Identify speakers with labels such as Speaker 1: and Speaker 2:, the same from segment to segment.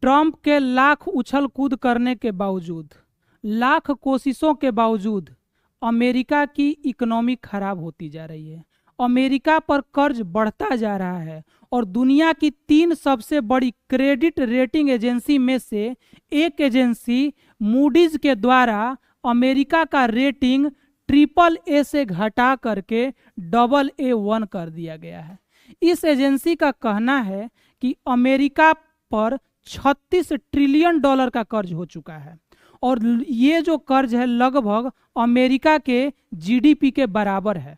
Speaker 1: Trump के लाख उछल कूद करने के बावजूद, लाख कोशिशों के बावजूद अमेरिका की इकोनॉमी खराब होती जा रही है। अमेरिका पर कर्ज बढ़ता जा रहा है और दुनिया की 3 सबसे बड़ी क्रेडिट रेटिंग एजेंसी में से एक एजेंसी मूडीज के द्वारा अमेरिका का रेटिंग AAA से घटा करके AA1 कर दिया गया है। इस एजेंसी का कहना है कि अमेरिका पर $36 ट्रिलियन का कर्ज हो चुका है और ये जो कर्ज है लगभग अमेरिका के जीडीपी के बराबर है।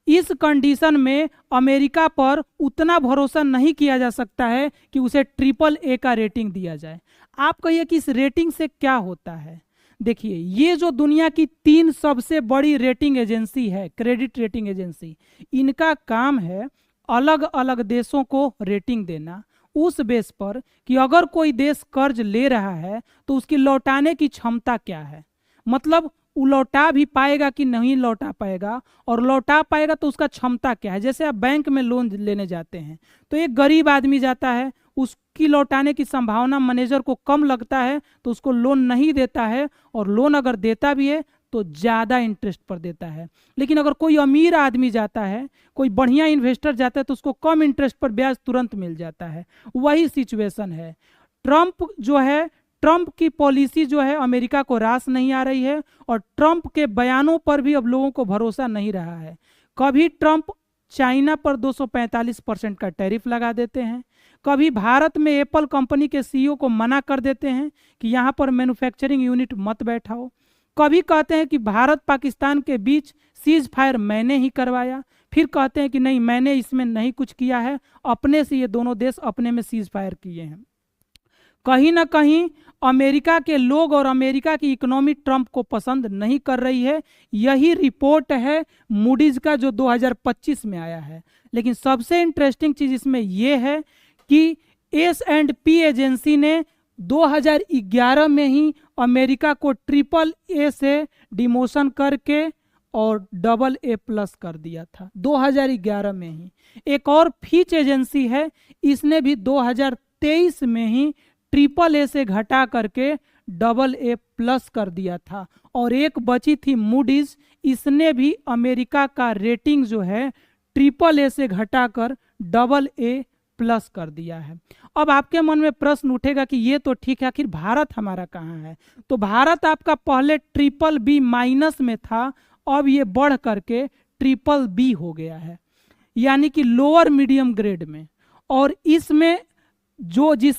Speaker 1: इस कंडीशन में अमेरिका पर उतना भरोसा नहीं किया जा सकता है कि उसे AAA का रेटिंग दिया जाए। आप कहिए कि इस रेटिंग से क्या होता है। देखिए, ये जो दुनिया की 3 सबसे बड़ी रेटिंग एजेंसी है, क्रेडिट रेटिंग एजेंसी, इनका काम है अलग अलग देशों को रेटिंग देना उस बेस पर कि अगर कोई देश कर्ज ले रहा है तो उसकी लौटाने की क्षमता क्या है, मतलब वो लौटा भी पाएगा कि नहीं लौटा पाएगा, और लौटा पाएगा तो उसका क्षमता क्या है। जैसे आप बैंक में लोन लेने जाते हैं तो एक गरीब आदमी जाता है, उसकी लौटाने की संभावना मैनेजर को कम लगता है तो उसको लोन नहीं देता है, और लोन अगर देता भी है तो ज़्यादा इंटरेस्ट पर देता है। लेकिन अगर कोई अमीर आदमी जाता है, कोई बढ़िया इन्वेस्टर जाता है तो उसको कम इंटरेस्ट पर ब्याज तुरंत मिल जाता है। वही सिचुएशन है। ट्रंप की पॉलिसी जो है अमेरिका को रास नहीं आ रही है और ट्रंप के बयानों पर भी अब लोगों को भरोसा नहीं रहा है। कभी ट्रंप चाइना पर 245% का टैरिफ लगा देते हैं, कभी भारत में एप्पल कंपनी के सीईओ को मना कर देते हैं कि यहाँ पर मैन्युफैक्चरिंग यूनिट मत बैठाओ, कभी कहते हैं कि भारत पाकिस्तान के बीच सीज फायर मैंने ही करवाया, फिर कहते हैं कि नहीं मैंने इसमें नहीं कुछ किया है, अपने से ये दोनों देश अपने में सीज फायर किए हैं। कहीं ना कहीं अमेरिका के लोग और अमेरिका की इकोनॉमी ट्रंप को पसंद नहीं कर रही है। यही रिपोर्ट है मूडीज का जो 2025 में आया है। लेकिन सबसे इंटरेस्टिंग चीज इसमें यह है कि S&P एजेंसी ने 2011 में ही अमेरिका को AAA से डिमोशन करके और AA+ कर दिया था 2011 में ही। एक और फिच एजेंसी है, इसने भी 2023 में ही AAA से घटा करके AA+ कर दिया था, और एक बची थी मूडीज, इसने भी अमेरिका का रेटिंग जो है AAA से घटाकर AA+ कर दिया है। अब आपके मन में प्रश्न उठेगा कि ये तो ठीक है, आखिर भारत हमारा कहाँ है। तो भारत आपका पहले BBB- में था, अब ये बढ़ करके BBB हो गया है, यानी कि लोअर मीडियम ग्रेड में। और इसमें जो जिस